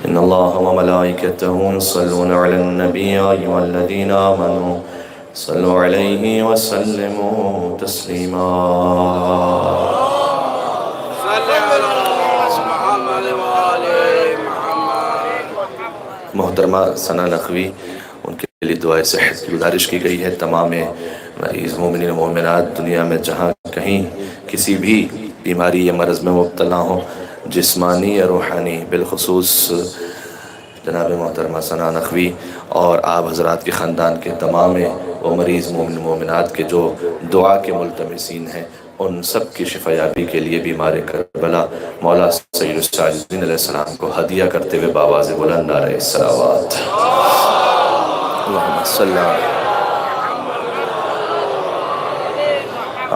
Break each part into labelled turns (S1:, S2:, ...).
S1: إن الله وملائكته يصلون على النبي يا أيها الذين آمنوا صلوا عليه وسلموا تسليما.
S2: صل على محمد وآل محمد.
S1: محترمہ ثنا نقوی، ان کے لیے دعائے صحت کی گزارش کی گئی ہے. تمام مریض مومنین و مومنات دنیا میں جہاں کہیں کسی بھی بیماری یا مرض میں مبتلا ہوں، جسمانی یا روحانی، بالخصوص جناب محترمہ ثنا نقوی اور آپ حضرات کے خاندان کے تمام وہ مریض مومن مومنات کے جو دعا کے ملتمسین ہیں، ان سب کی شفا یابی کے لیے بیمار کربلا مولا سید الساجدین علیہ السلام کو ہدیہ کرتے ہوئے بآواز بلند نعرہ الصلوات اللہم صلی علی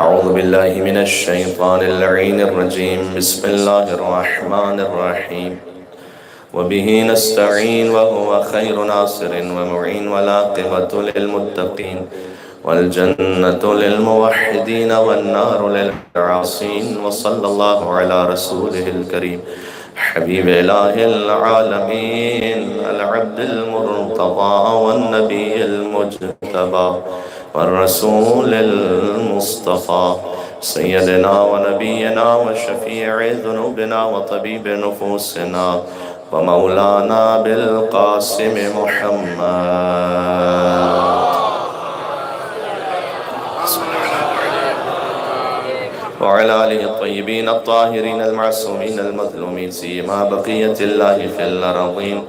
S1: اعوذ باللہ من الشیطان اللعین الرجیم بسم اللہ الرحمن الرحیم وبه نستعين وهو خير ناصر ومعين والعاقبة للمتقين والجنة للموحدين والنار للعاصين وصلى الله على رسوله الكريم حبيب إله العالمين العبد المرتضى والنبي المجتبى والرسول المصطفى سيدنا ونبينا وشفيع ذنوبنا وطبيب نفوسنا ومولانا بالقاسم محمد وعلى آله الطيبين الطاهرين المعصومين المظلومين سيما بقية الله في الأرضين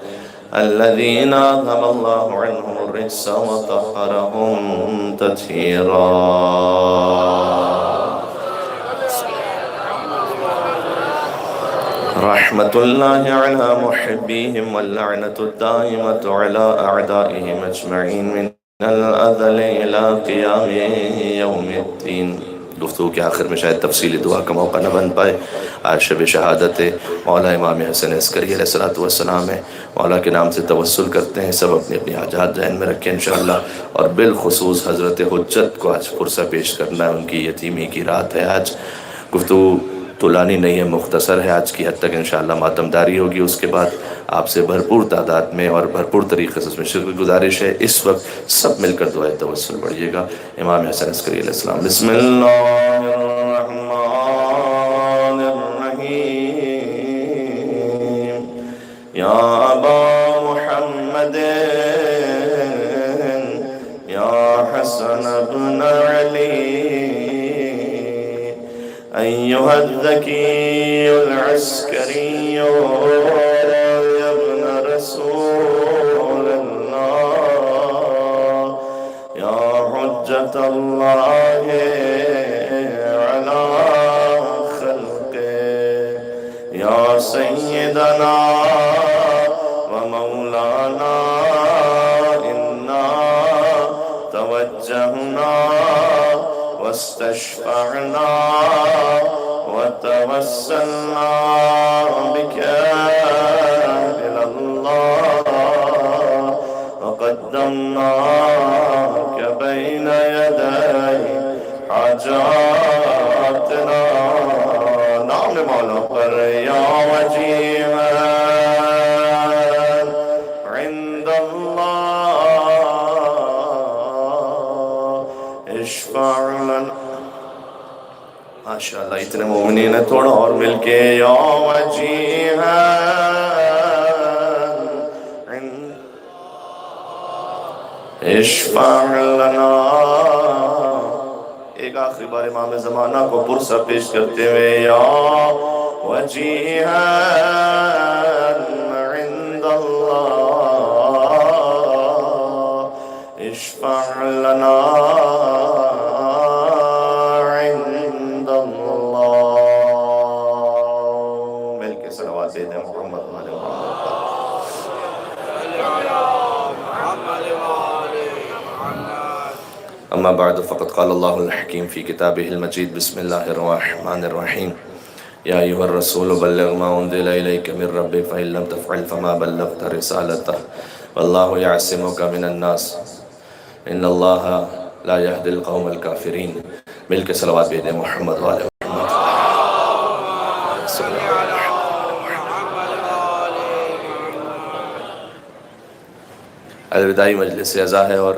S1: الذين أذهب الله عنهم الرجس وطهرهم تطهيرا. رحمة الله على محبيهم واللعنة الدائمة على أعدائهم أجمعين من الأذل إلى قيام يوم الدين. گفتگو کے آخر میں شاید تفصیلی دعا کا موقع نہ بن پائے. آج شب شہادت مولا امام حسن عسکری علیہ السلام ہے. مولا کے نام سے توسل کرتے ہیں، سب اپنی اپنی حاجات ذہن میں رکھیں انشاءاللہ. اور بالخصوص حضرت حجت کو آج فرصہ پیش کرنا ہے، ان کی یتیمی کی رات ہے آج. گفتگو طولانی نہیں ہے، مختصر ہے. آج کی حد تک انشاءاللہ ماتمداری ہوگی. اس کے بعد آپ سے بھرپور تعداد میں اور بھرپور طریقے سے اس میں شرکت گزارش ہے. اس وقت سب مل کر دعائے توسل پڑھیے گا. امام حسن عسکری علیہ السلام. بسم اللہ الرحمن الرحیم یا ابا محمد یا حسن ابن علی أيها الذكي العسكري يا ابن رسول الله يا حجة الله على خلقه يا سيدنا ومولانا إنا توجهنا واستشفعنا وتوسلنا بك إلى الله وقدمناك بين يدي حاجاتنا. نام مولا پر یا وجیها عند الله اشفع لنا. ماشاءاللہ اتنے مومنین ہیں، تھوڑا اور مل کے یا وجیہا اشفع لنا. ایک آخری بار امام زمانہ کو پرسہ پیش کرتے ہوئے یا وجیہا عند اللہ اشفع لنا أما بعد فقد قال الله الحكيم في كتابه المجيد بسم الله الرحمن الرحيم يا أيها الرسول بلغ ما أنزل إليك من ربك فإن لم تفعل فما بلغت رسالته والله يعصمك من الناس إن الله لا يهدي القوم الكافرين. مل کے صلوات بھیجیں محمد والے محمد. الوداعی مجلس اعزا ہے، اور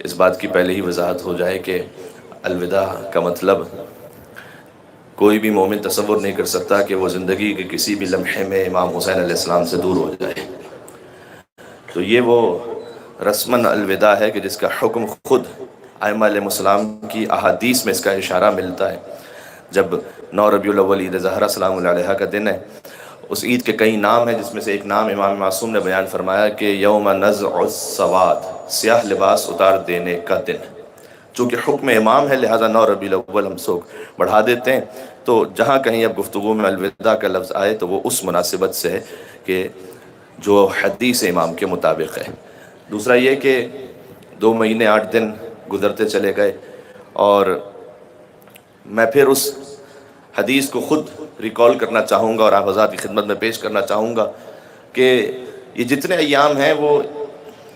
S1: اس بات کی پہلے ہی وضاحت ہو جائے کہ الوداع کا مطلب کوئی بھی مومن تصور نہیں کر سکتا کہ وہ زندگی کے کسی بھی لمحے میں امام حسین علیہ السلام سے دور ہو جائے۔ تو یہ وہ رسماً الوداع ہے کہ جس کا حکم خود ائمہ علیہ السلام کی احادیث میں اس کا اشارہ ملتا ہے۔ جب 9 ربیع الاول عید زہرہ سلام اللہ علیہا کا دن ہے، اس عید کے کئی نام ہیں، جس میں سے ایک نام امام معصوم نے بیان فرمایا کہ یوم نزع السواد، سیاہ لباس اتار دینے کا دن۔ چونکہ حکم امام ہے لہذا 9 ربیع الاول ہم سوگ بڑھا دیتے ہیں، تو جہاں کہیں اب گفتگو میں الوداع کا لفظ آئے تو وہ اس مناسبت سے ہے کہ جو حدیث امام کے مطابق ہے۔ دوسرا یہ کہ 2 مہینے 8 دن گزرتے چلے گئے، اور میں پھر اس حدیث کو خود ریکال کرنا چاہوں گا اور آپ حضرات کی خدمت میں پیش کرنا چاہوں گا کہ یہ جتنے ایام ہیں وہ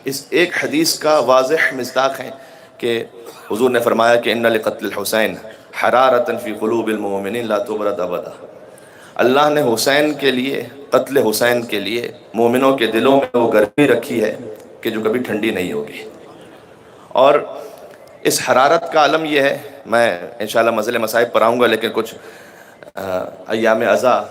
S1: اس ایک حدیث کا واضح مصداق ہیں کہ حضور نے فرمایا کہ ان لقتل الحسین حرارۃ فی قلوب المؤمنین لا تبرد ابدا۔ اللہ نے حسین کے لیے، قتل حسین کے لیے مومنوں کے دلوں میں وہ گرمی رکھی ہے کہ جو کبھی ٹھنڈی نہیں ہوگی۔ اور اس حرارت کا علم یہ ہے، میں انشاءاللہ مزل مصائب پر آؤں گا، لیکن کچھ ایام عزا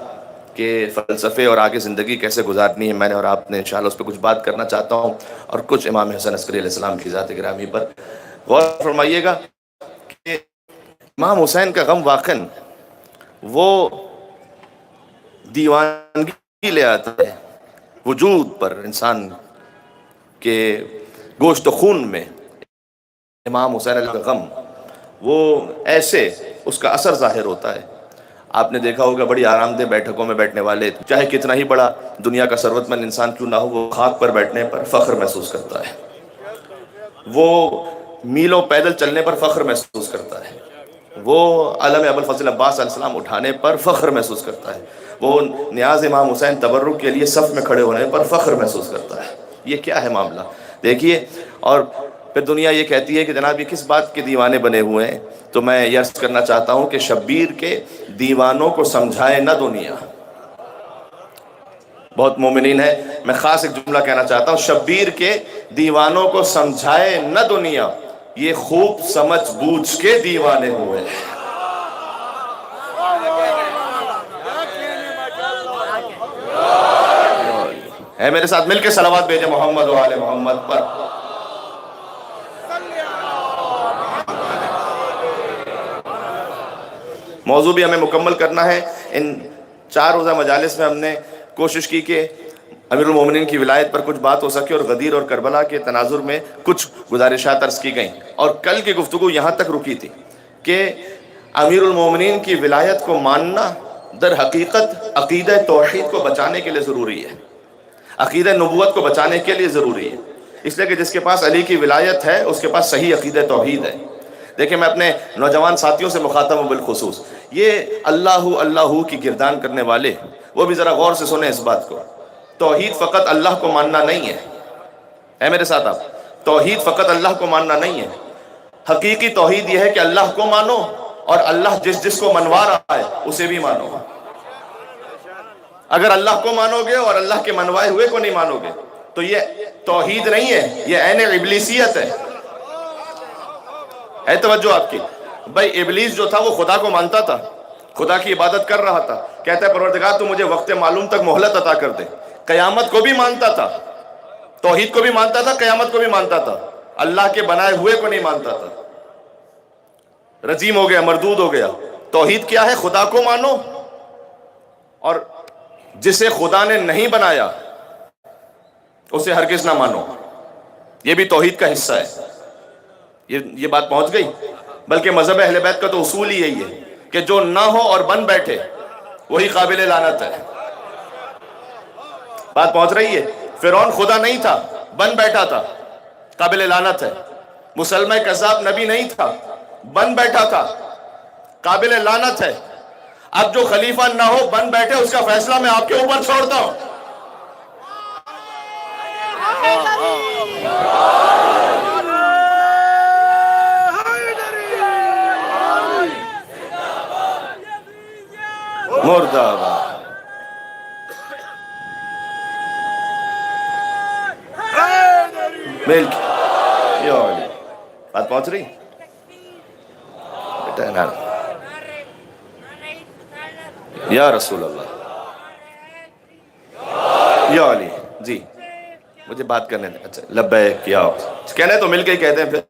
S1: کے فلسفے اور آگے زندگی کیسے گزارنی ہے میں نے اور آپ نے انشاءاللہ اس پہ کچھ بات کرنا چاہتا ہوں، اور کچھ امام حسن عسکری علیہ السلام کی ذات گرامی پر غور فرمائیے گا کہ امام حسین کا غم واقعاً وہ دیوانگی لے آتا ہے وجود پر، انسان کے گوشت و خون میں امام حسین علیہ کا غم وہ ایسے اس کا اثر ظاہر ہوتا ہے۔ آپ نے دیکھا ہوگا بڑی آرام دہ بیٹھکوں میں بیٹھنے والے، چاہے کتنا ہی بڑا دنیا کا ثروت مند انسان کیوں نہ ہو، وہ خاک پر بیٹھنے پر فخر محسوس کرتا ہے، وہ میلوں پیدل چلنے پر فخر محسوس کرتا ہے، وہ علم ابوالفضل عباس علیہ السلام اٹھانے پر فخر محسوس کرتا ہے، وہ نیاز امام حسین تبرک کے لیے صف میں کھڑے ہونے پر فخر محسوس کرتا ہے۔ یہ کیا ہے معاملہ دیکھیے، اور پھر دنیا یہ کہتی ہے کہ جناب یہ کس بات کے دیوانے بنے ہوئے ہیں، تو میں یہ عرض کرنا چاہتا ہوں کہ شبیر کے دیوانوں کو سمجھائے نہ دنیا۔ بہت مومنین ہیں، میں خاص ایک جملہ کہنا چاہتا ہوں، شبیر کے دیوانوں کو سمجھائے نہ دنیا، یہ خوب سمجھ بوجھ کے دیوانے ہوئے ہیں۔ اے میرے ساتھ مل کے صلوات بھیجے محمد و آل محمد پر۔ موضوع بھی ہمیں مکمل کرنا ہے۔ ان 4 روزہ مجالس میں ہم نے کوشش کی کہ امیر المومنین کی ولایت پر کچھ بات ہو سکے، اور غدیر اور کربلا کے تناظر میں کچھ گزارشات عرض کی گئیں، اور کل کی گفتگو یہاں تک رکی تھی کہ امیر المومنین کی ولایت کو ماننا در حقیقت عقیدہ توحید کو بچانے کے لیے ضروری ہے، عقیدہ نبوت کو بچانے کے لیے ضروری ہے، اس لیے کہ جس کے پاس علی کی ولایت ہے اس کے پاس صحیح عقیدہ توحید ہے۔ دیکھیں میں اپنے نوجوان ساتھیوں سے مخاطب ہوں بالخصوص، یہ اللہ اللہ کی گردان کرنے والے وہ بھی ذرا غور سے سنیں اس بات کو۔ توحید فقط اللہ کو ماننا نہیں ہے، اے میرے ساتھ آپ، توحید فقط اللہ کو ماننا نہیں ہے، حقیقی توحید یہ ہے کہ اللہ کو مانو اور اللہ جس جس کو منوا رہا ہے اسے بھی مانو۔ اگر اللہ کو مانو گے اور اللہ کے منوائے ہوئے کو نہیں مانو گے تو یہ توحید نہیں ہے، یہ عین ابلیسیت ہے۔ ہے توجہ آپ کی؟ بھائی ابلیس جو تھا وہ خدا کو مانتا تھا، خدا کی عبادت کر رہا تھا، کہتا ہے پروردگار تو مجھے وقت معلوم تک مہلت عطا کر دے۔ قیامت کو بھی مانتا تھا، توحید کو بھی مانتا تھا، قیامت کو بھی مانتا تھا، اللہ کے بنائے ہوئے کو نہیں مانتا تھا۔ رجیم ہو گیا، مردود ہو گیا۔ توحید کیا ہے؟ خدا کو مانو اور جسے خدا نے نہیں بنایا اسے ہرگز نہ مانو، یہ بھی توحید کا حصہ ہے۔ یہ بات پہنچ گئی؟ بلکہ مذہب اہل بیت کا تو اصول ہی یہی ہے کہ جو نہ ہو اور بن بیٹھے وہی قابل لعنت ہے۔ بات پہنچ رہی ہے؟ فرعون خدا نہیں تھا، بن بیٹھا تھا، قابل لعنت ہے۔ مسلمہ کذاب نبی نہیں تھا، بن بیٹھا تھا، قابل لعنت ہے۔ اب جو خلیفہ نہ ہو بن بیٹھے اس کا فیصلہ میں آپ کے اوپر چھوڑتا ہوں۔ مرد آباد۔ مل کے یا علی. بات پہنچ رہی بیٹا نا یا رسول اللہ یا علی. جی مجھے بات کرنے دیں. اچھا لبیک یا کہنا ہے تو مل کے ہی کہتے ہیں پھر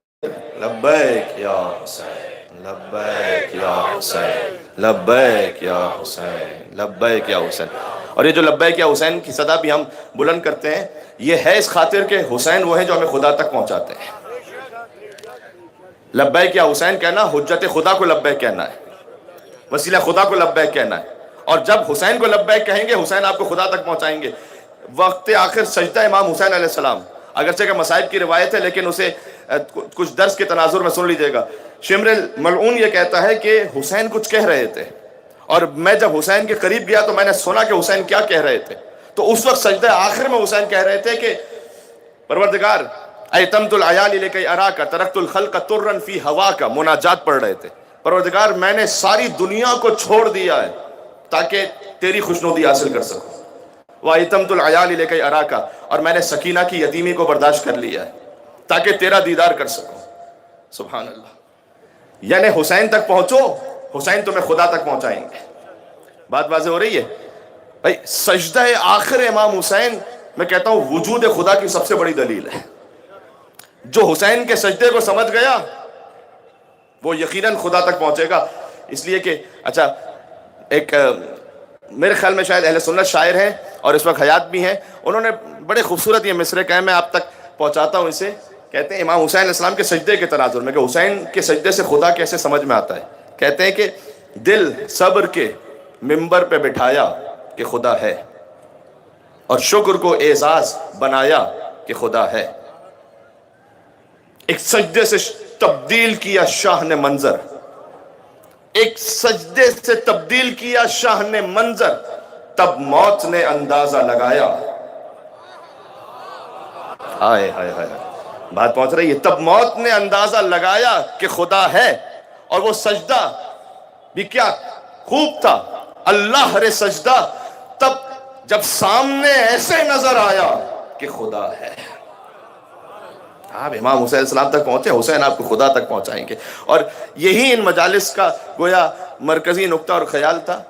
S1: لبیک یا حسین لبیک یا حسین لبیک یا حسین لبیک یا حسین. اور یہ جو لبیک یا حسین کی صدا بھی ہم بلند کرتے ہیں یہ ہے اس خاطر کہ حسین وہ ہیں جو ہمیں خدا تک پہنچاتے ہیں. لبیک یا حسین کہنا حجت خدا کو لبیک کہنا ہے, وسیلہ خدا کو لبیک کہنا ہے. اور جب حسین کو لبیک کہیں گے حسین آپ کو خدا تک پہنچائیں گے. وقت آخر سجدہ امام حسین علیہ السلام, اگرچہ کہ مصائب کی روایت ہے لیکن اسے کچھ درس کے تناظر میں سن لیجئے گا. شمر ملعون یہ کہتا ہے کہ حسین کچھ کہہ رہے تھے اور میں جب حسین کے قریب گیا تو میں نے سنا کہ حسین کیا کہہ رہے تھے. تو اس وقت سجدہ آخر میں حسین کہہ رہے تھے کہ پروردگار ایتمت العیال لکی اراکا ترکت الخلق ترا فی ہواکا, مناجات پڑھ رہے تھے. پروردگار میں نے ساری دنیا کو چھوڑ دیا ہے تاکہ تیری خوشنودی حاصل کر سکوں. وَأَيْتَمْتُ الْعَيَالِ لِكَيْ أَرَاكَ, اور میں نے سکینہ کی یتیمی کو برداشت کر لیا ہے تاکہ تیرا دیدار کر سکوں. سبحان اللہ. یعنی حسین تک پہنچو, حسین تمہیں خدا تک پہنچائیں گے. بات واضح ہو رہی ہے بھائی. سجدہ آخر امام حسین میں کہتا ہوں وجود خدا کی سب سے بڑی دلیل ہے. جو حسین کے سجدے کو سمجھ گیا وہ یقیناً خدا تک پہنچے گا. اس لیے کہ اچھا ایک میرے خیال میں شاید اہل سنت شاعر ہیں اور اس وقت حیات بھی ہیں, انہوں نے بڑے خوبصورت یہ مصرے کہے, میں آپ تک پہنچاتا ہوں اسے. کہتے ہیں امام حسین علیہ السلام کے سجدے کے تناظر میں کہ حسین کے سجدے سے خدا کیسے سمجھ میں آتا ہے. کہتے ہیں کہ دل صبر کے منبر پہ بٹھایا کہ خدا ہے, اور شکر کو اعزاز بنایا کہ خدا ہے. ایک سجدے سے تبدیل کیا شاہ نے منظر, ایک سجدے سے تبدیل کیا شاہ نے منظر, تب موت نے اندازہ لگایا. ہائے ہائے ہائے, بات پہنچ رہی ہے. تب موت نے اندازہ لگایا کہ خدا ہے. اور وہ سجدہ بھی کیا خوب تھا, اللہ رے سجدہ تب جب سامنے ایسے نظر آیا کہ خدا ہے. آپ امام حسین علیہ السلام تک پہنچے, حسین آپ کو خدا تک پہنچائیں گے. اور یہی ان مجالس کا گویا مرکزی نقطہ اور خیال تھا.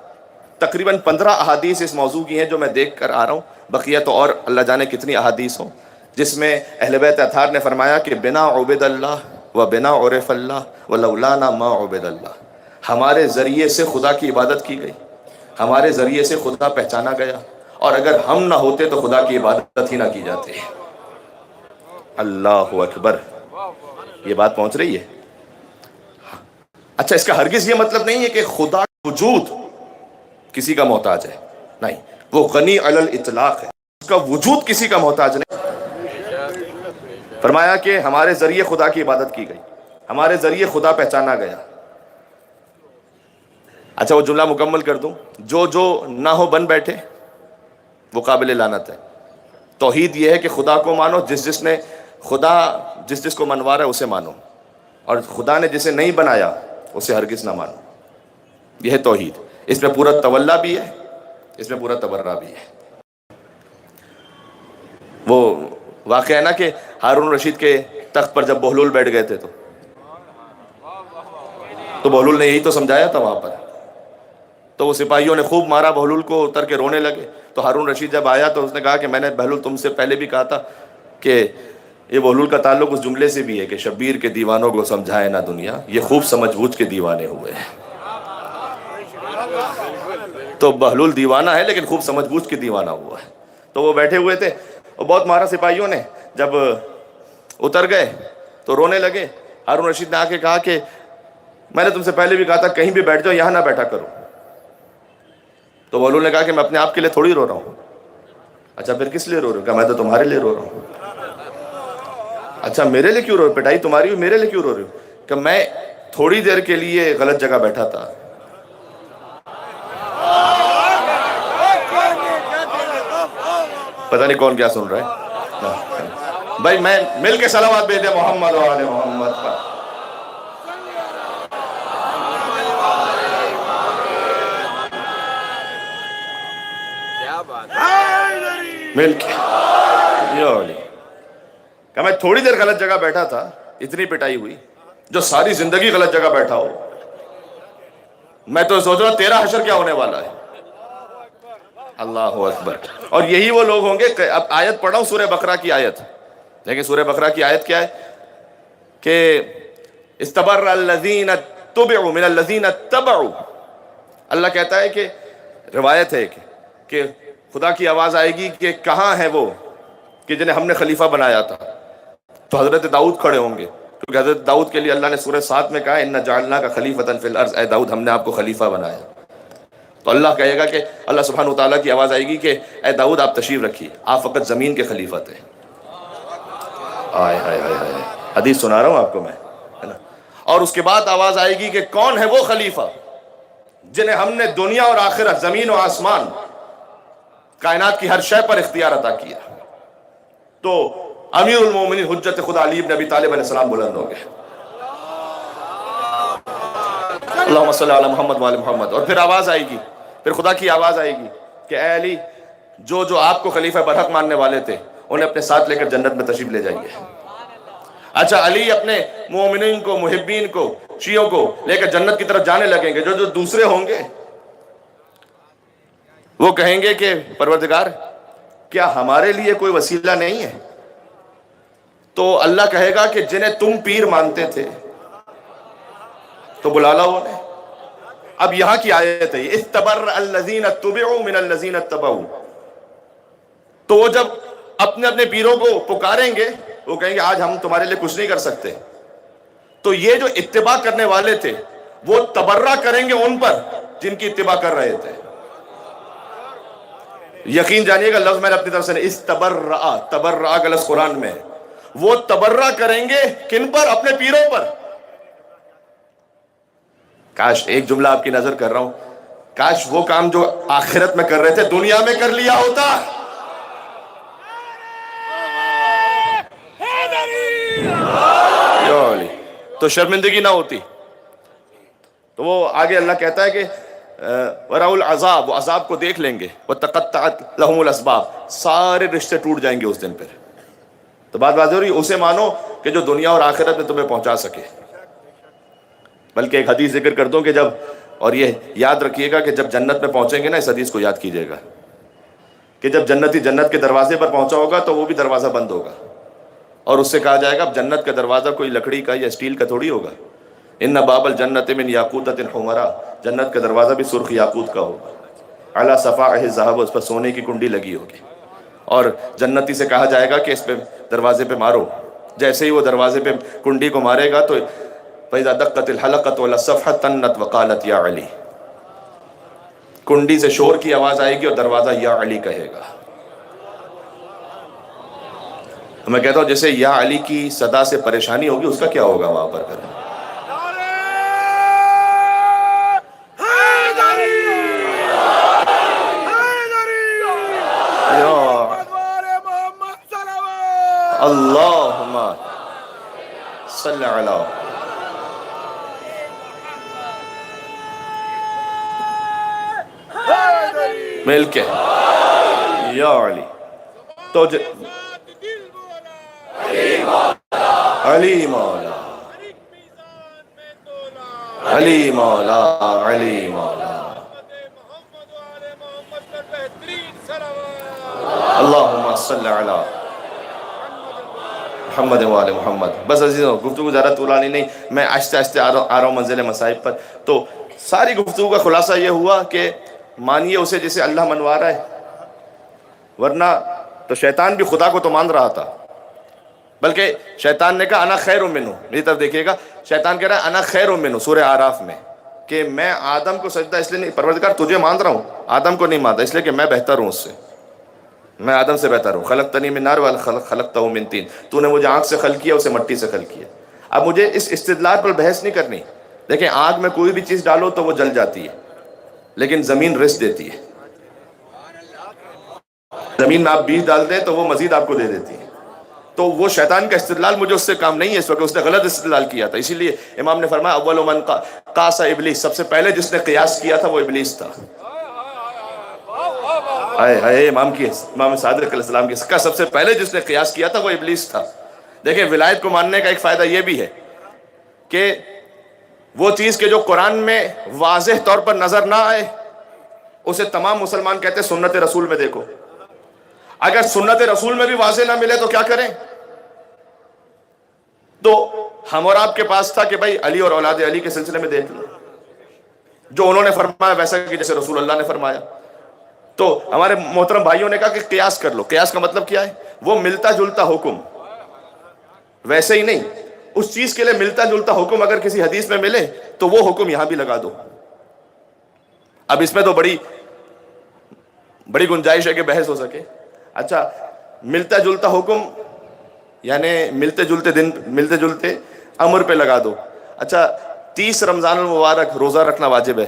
S1: تقریباً 15 احادیث اس موضوع کی ہیں جو میں دیکھ کر آ رہا ہوں, بقیہ تو اور اللہ جانے کتنی احادیث ہوں, جس میں اہل بیت اطہار نے فرمایا کہ بنا عبد اللہ و بنا عرف اللہ و لولانا ما عبد اللہ, ہمارے ذریعے سے خدا کی عبادت کی گئی, ہمارے ذریعے سے خدا پہچانا گیا, اور اگر ہم نہ ہوتے تو خدا کی عبادت ہی نہ کی جاتی. اللہ اکبر. یہ بات پہنچ رہی ہے. اچھا اس کا ہرگز یہ مطلب نہیں ہے کہ خدا کا وجود کسی کا محتاج ہے, نہیں, وہ غنی علی الاطلاق ہے, اس کا وجود کسی کا محتاج نہیں. فرمایا کہ ہمارے ذریعے خدا کی عبادت کی گئی, ہمارے ذریعے خدا پہچانا گیا. اچھا وہ جملہ مکمل کر دوں, جو نہ ہو بن بیٹھے وہ قابل لعنت ہے. توحید یہ ہے کہ خدا کو مانو, جس نے خدا جس کو منوا رہا ہے اسے مانو, اور خدا نے جسے نہیں بنایا اسے ہرگز نہ مانو. یہ ہے توحید. اس میں پورا تولا بھی ہے, اس میں پورا تبرہ بھی ہے. وہ واقعہ ہے نا کہ ہارون رشید کے تخت پر جب بہلول بیٹھ گئے تھے تو بہلول نے یہی تو سمجھایا تھا وہاں پر. تو وہ سپاہیوں نے خوب مارا بہلول کو, اتر کے رونے لگے. تو ہارون رشید جب آیا تو اس نے کہا کہ میں نے بہلول تم سے پہلے بھی کہا تھا کہ یہ بہلول کا تعلق اس جملے سے بھی ہے کہ شبیر کے دیوانوں کو سمجھائے نہ دنیا, یہ خوب سمجھ بوجھ کے دیوانے ہوئے ہیں. تو بہلول دیوانہ ہے لیکن خوب سمجھ بوجھ کے دیوانہ ہوا ہے. تو وہ بیٹھے ہوئے تھے اور بہت مارا سپاہیوں نے. جب اتر گئے تو رونے لگے. ہارون رشید نے آ کے کہا کہ میں نے تم سے پہلے بھی کہا تھا کہیں بھی بیٹھ جاؤ, یہاں نہ بیٹھا کرو. تو بہلول نے کہا کہ میں اپنے آپ کے لیے تھوڑی رو رہا ہوں. اچھا پھر کس لیے رو رہے ہو؟ کہ میں تو تمہارے لیے رو رہا ہوں. اچھا میرے لیے کیوں رو رہے ہو؟ پٹائی تمہاری ہوئی, میرے لیے کیوں رو رہے ہو؟ کہ میں تھوڑی دیر کے لیے غلط جگہ بیٹھا تھا. پتہ نہیں کون کیا سن رہا ہے بھائی. میں مل کے صلوات بھیج دیں محمد و آل محمد پر. مل کے یا علی. کہ میں تھوڑی دیر غلط جگہ بیٹھا تھا اتنی پٹائی ہوئی، جو ساری زندگی غلط جگہ بیٹھا ہو، میں تو سوچ رہا ہوں تیرا حشر کیا ہونے والا ہے۔ اللہ اکبر۔ اور یہی وہ لوگ ہوں گے، اب آیت پڑھا ہوں سورہ بقرہ کی آیت، لیکن سورہ بقرہ کی آیت کیا ہے کہ استبر الذین اتبعوا من الذین اتبعوا، اللہ کہتا ہے کہ روایت ہے کہ خدا کی آواز آئے گی کہ کہاں ہے وہ کہ جنہیں ہم نے خلیفہ بنایا تھا، تو حضرت داؤد کھڑے ہوں گے، کیونکہ حضرت داؤد کے لیے اللہ نے سورہ 7 میں کہا ان جعلناک خلیفۃ فی الارض، اے داؤد ہم نے آپ کو خلیفہ بنایا۔ تو اللہ کہے گا کہ اللہ سبحانہ وتعالیٰ کی آواز آئے گی کہ اے داؤد آپ تشریف رکھیے، آپ فقط زمین کے خلیفہ تھے۔ آئے ہائے ہائے ہائے، حدیث سنا رہا ہوں آپ کو میں، ہے نا۔ اور اس کے بعد آواز آئے گی کہ کون ہے وہ خلیفہ جنہیں ہم نے دنیا اور آخرت، زمین و آسمان، کائنات کی ہر شے پر اختیار عطا کیا۔ تو امیر المومنین حجت خدا علی بن ابی طالب علیہ السلام بلند ہو گئے، اللہم صلی علی محمد وآل محمد۔ اور پھر آواز آئے گی، پھر خدا کی آواز آئے گی کہ اے علی، جو آپ کو خلیفہ برحق ماننے والے تھے انہیں اپنے ساتھ لے کر جنت میں تشریف لے جائیے۔ اچھا، علی اپنے مومنین کو، محبین کو، شیعوں کو لے کر جنت کی طرف جانے لگیں گے۔ جو دوسرے ہوں گے وہ کہیں گے کہ پروردگار کیا ہمارے لیے کوئی وسیلہ نہیں ہے؟ تو اللہ کہے گا کہ جنہیں تم پیر مانتے تھے تو بلا لاؤ انہیں۔ اب یہاں کی آیت ہے استبر الذین اتبعوا من الذین اتبعوا، تو وہ جب اپنے اپنے پیروں کو پکاریں گے وہ کہیں گے آج ہم تمہارے لیے کچھ نہیں کر سکتے۔ تو یہ جو اتباع کرنے والے تھے وہ تبرہ کریں گے ان پر جن کی اتباع کر رہے تھے۔ یقین جانیے گا لفظ میں نے اپنی طرف سے نہیں، استبرأ، تبرأ کا لفظ قرآن میں ہے۔ وہ تبرہ کریں گے کن پر؟ اپنے پیروں پر۔ کاش، ایک جملہ آپ کی نظر کر رہا ہوں، کاش وہ کام جو آخرت میں کر رہے تھے دنیا میں کر لیا ہوتا۔ تو شرمندگی نہ ہوتی۔ تو وہ آگے اللہ کہتا ہے کہ وَرَأَوُا الْعَذَابَ، وہ عذاب کو دیکھ لیں گے، وَتَقَطَّعَتْ لَهُمُ الْأَسْبَابُ، سارے رشتے ٹوٹ جائیں گے اس دن پر۔ تو بات واضح ہو رہی ہے، اسے مانو کہ جو دنیا اور آخرت میں تمہیں پہنچا سکے۔ بلکہ ایک حدیث ذکر کر دوں کہ جب، اور یہ یاد رکھیے گا کہ جب جنت میں پہنچیں گے نا، اس حدیث کو یاد کیجئے گا کہ جب جنتی جنت کے دروازے پر پہنچا ہوگا تو وہ بھی دروازہ بند ہوگا، اور اس سے کہا جائے گا اب جنت کا دروازہ کوئی لکڑی کا یا اسٹیل کا تھوڑی ہوگا، ان باب الجنت من یاقوتۃ حمرا، جنت کا دروازہ بھی سرخ یاقوت کا ہوگا، علی صفائح الذھب، اس پر سونے کی کنڈی لگی ہوگی، اور جنتی سے کہا جائے گا کہ اس پہ دروازے پہ مارو۔ جیسے ہی وہ دروازے پہ کنڈی کو مارے گا تو فَإِذَا دَقَّتِ الْحَلَقَةُ وَلَا الصَّفْحَةُ تَنَّتْ وَقَالَتْ یا علی، کنڈی سے شور کی آواز آئے گی اور دروازہ یا علی کہے گا۔ میں کہتا ہوں جیسے یا علی کی صدا سے پریشانی ہوگی، اس کا کیا ہوگا وہاں پر پھر؟ اللہم صلی علی مل کے یا علی۔ تو علی مولا، علی مولا، علی مولا، اللہم صلی علی محمد وآل محمد۔ بس عزیزوں، گفتگو زیادہ طولانی نہیں، میں آہستہ آہستہ آ رہا ہوں منزل مصائب پر۔ تو ساری گفتگو کا خلاصہ یہ ہوا کہ مانیے اسے جسے اللہ منوا رہا ہے، ورنہ تو شیطان بھی خدا کو تو مان رہا تھا، بلکہ شیطان نے کہا انا خیر منہ، میری طرف دیکھیے گا، شیطان کہہ رہا ہے انا خیر منہ سورہ اعراف میں، کہ میں آدم کو سجدہ اس لیے نہیں، پروردگار تجھے مان رہا ہوں، آدم کو نہیں مانتا، اس لیے کہ میں بہتر ہوں اس سے، میں آدم سے بہتر ہوں۔ خلقتنی من نار وخلقتہ من طین، تو نے مجھے آگ سے خلق کیا، اسے مٹی سے خلق کیا۔ اب مجھے اس استدلال پر بحث نہیں کرنی، دیکھیں آگ میں کوئی بھی چیز ڈالو تو وہ جل جاتی ہے، لیکن زمین رزق دیتی ہے۔ زمین میں آپ بیج ڈال دیں تو وہ مزید آپ کو دے دیتی ہے۔ تو وہ شیطان کا استدلال مجھے اس سے کام نہیں ہے، اس وقت اس نے غلط استدلال کیا تھا، اسی لیے امام نے فرمایا اول من قاس ابلیس، سب سے پہلے جس نے قیاس کیا تھا وہ ابلیس تھا۔ امام صادق علیہ السلام کی سب سے پہلے جس نے قیاس کیا تھا وہ ابلیس تھا۔ دیکھیں ولایت کو ماننے کا ایک فائدہ یہ بھی ہے کہ وہ چیز کہ جو قرآن میں واضح طور پر نظر نہ آئے اسے تمام مسلمان کہتے ہیں سنت رسول میں دیکھو. اگر سنت رسول میں بھی واضح نہ ملے تو کیا کریں؟ تو ہم اور آپ کے پاس تھا کہ بھائی علی اور اولاد علی کے سلسلے میں دیکھ لو، جو انہوں نے فرمایا ویسا کہ جیسے رسول اللہ نے فرمایا. تو ہمارے محترم بھائیوں نے کہا کہ قیاس کر لو. قیاس کا مطلب کیا ہے؟ وہ ملتا جلتا حکم، ویسے ہی نہیں، اس چیز کے لیے ملتا جلتا حکم اگر کسی حدیث میں ملے تو وہ حکم یہاں بھی لگا دو. اب اس میں تو بڑی گنجائش ہے کہ بحث ہو سکے. اچھا، ملتا جلتا حکم یعنی ملتے جلتے دن، ملتے جلتے امر پہ لگا دو. اچھا، 30 رمضان المبارک روزہ رکھنا واجب ہے،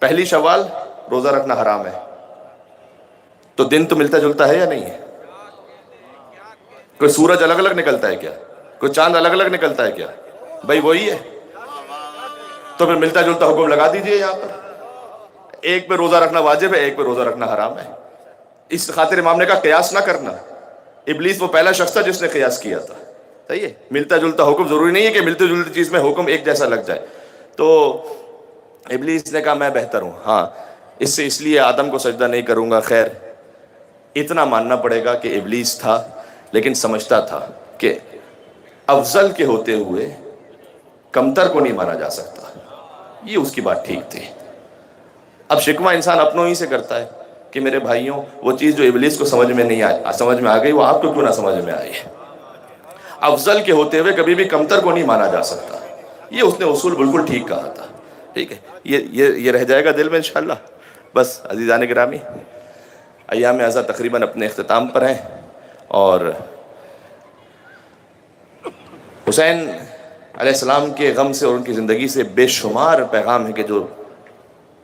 S1: 1 شوال روزہ رکھنا حرام ہے، تو دن تو ملتا جلتا ہے یا نہیں ہے؟ کوئی سورج الگ الگ نکلتا ہے کیا؟ کوئی چاند الگ الگ نکلتا ہے کیا؟ بھائی وہی ہے. تو پھر ملتا جلتا حکم لگا دیجئے یہاں پر. ایک پہ روزہ رکھنا واجب ہے، ایک پہ روزہ رکھنا حرام ہے. اس خاطر امام نے کہا قیاس نہ کرنا. ابلیس وہ پہلا شخص تھا جس نے قیاس کیا تھا. صحیح ہے، ملتا جلتا حکم ضروری نہیں ہے کہ ملتے جلتی چیز میں حکم ایک جیسا لگ جائے. تو ابلیس نے کہا میں بہتر ہوں، ہاں اس لیے آدم کو سجدہ نہیں کروں گا. خیر، اتنا ماننا پڑے گا کہ ابلیس تھا لیکن سمجھتا تھا کہ افضل کے ہوتے ہوئے کمتر کو نہیں مانا جا سکتا. یہ اس کی بات ٹھیک تھی. اب شکوہ انسان اپنوں ہی سے کرتا ہے کہ میرے بھائیوں وہ چیز جو ابلیس کو سمجھ میں آ گئی وہ آپ کو کیوں نہ سمجھ میں آئی. افضل کے ہوتے ہوئے کبھی بھی کمتر کو نہیں مانا جا سکتا. یہ اس نے اصول بالکل ٹھیک کہا تھا. ٹھیک ہے، یہ رہ جائے گا دل میں انشاءاللہ. بس عزیزان گرامی، ایام ازاں تقریباً اپنے اختتام پر ہیں، اور حسین علیہ السلام کے غم سے اور ان کی زندگی سے بے شمار پیغام ہیں کہ جو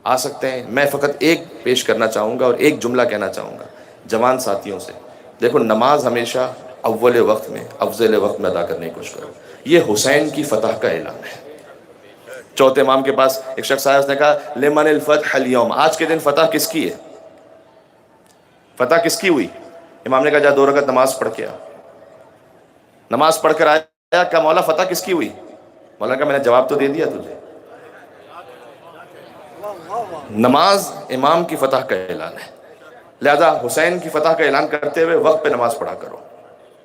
S1: آ سکتے ہیں. میں فقط ایک پیش کرنا چاہوں گا اور ایک جملہ کہنا چاہوں گا جوان ساتھیوں سے. دیکھو، نماز ہمیشہ اول وقت میں، افضل وقت میں ادا کرنے کی کوشش کرو. یہ حسین کی فتح کا اعلان ہے. چوتھے امام کے پاس ایک شخص آیا، اس نے کہا لمن الفتح اليوم، آج کے دن فتح کس کی ہے؟ فتح کس کی ہوئی؟ امام نے کہا جا 2 رکعت نماز پڑھ کے آ. نماز پڑھ کر آیا، کہا مولا فتح کس کی ہوئی؟ مولا کہا میں نے جواب تو دے دیا تجھے. نماز امام کی فتح کا اعلان ہے، لہذا حسین کی فتح کا اعلان کرتے ہوئے وقت پہ نماز پڑھا کرو.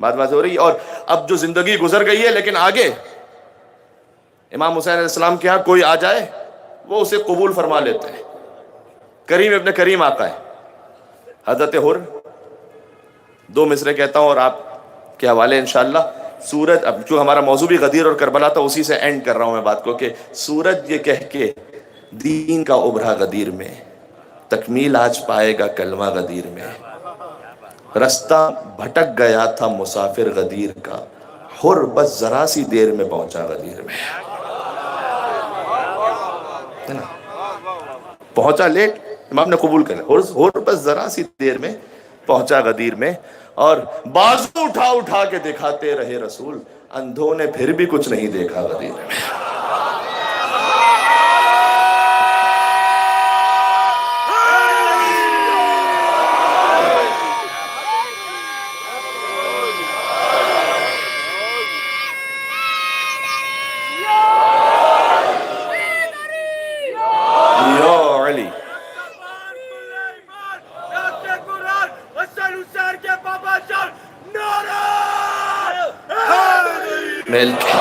S1: بات واضح ہو رہی ہے؟ اور اب جو زندگی گزر گئی ہے لیکن آگے امام حسین علیہ السلام کے ہاں کوئی آ جائے وہ اسے قبول فرما لیتے ہیں. کریم ابن کریم آقا ہے. حضرت حر 2 مصرے کہتا ہوں اور آپ کے حوالے انشاءاللہ. سورج، اب جو ہمارا موضوع بھی غدیر اور کربلا تھا اسی سے اینڈ کر رہا ہوں میں بات کو، کہ سورج یہ کہہ کے دین کا ابھرا غدیر میں، تکمیل آج پائے گا کلمہ غدیر میں. رستہ بھٹک گیا تھا مسافر غدیر کا، حر بس ذرا سی دیر میں پہنچا غدیر میں. پہنچا لیٹ، امام نے قبول کر لیا. حر بس ذرا سی دیر میں پہنچا غدیر میں. اور بازو اٹھا اٹھا کے دکھاتے رہے رسول، اندھوں نے پھر بھی کچھ نہیں دیکھا غدیر میں. مل کے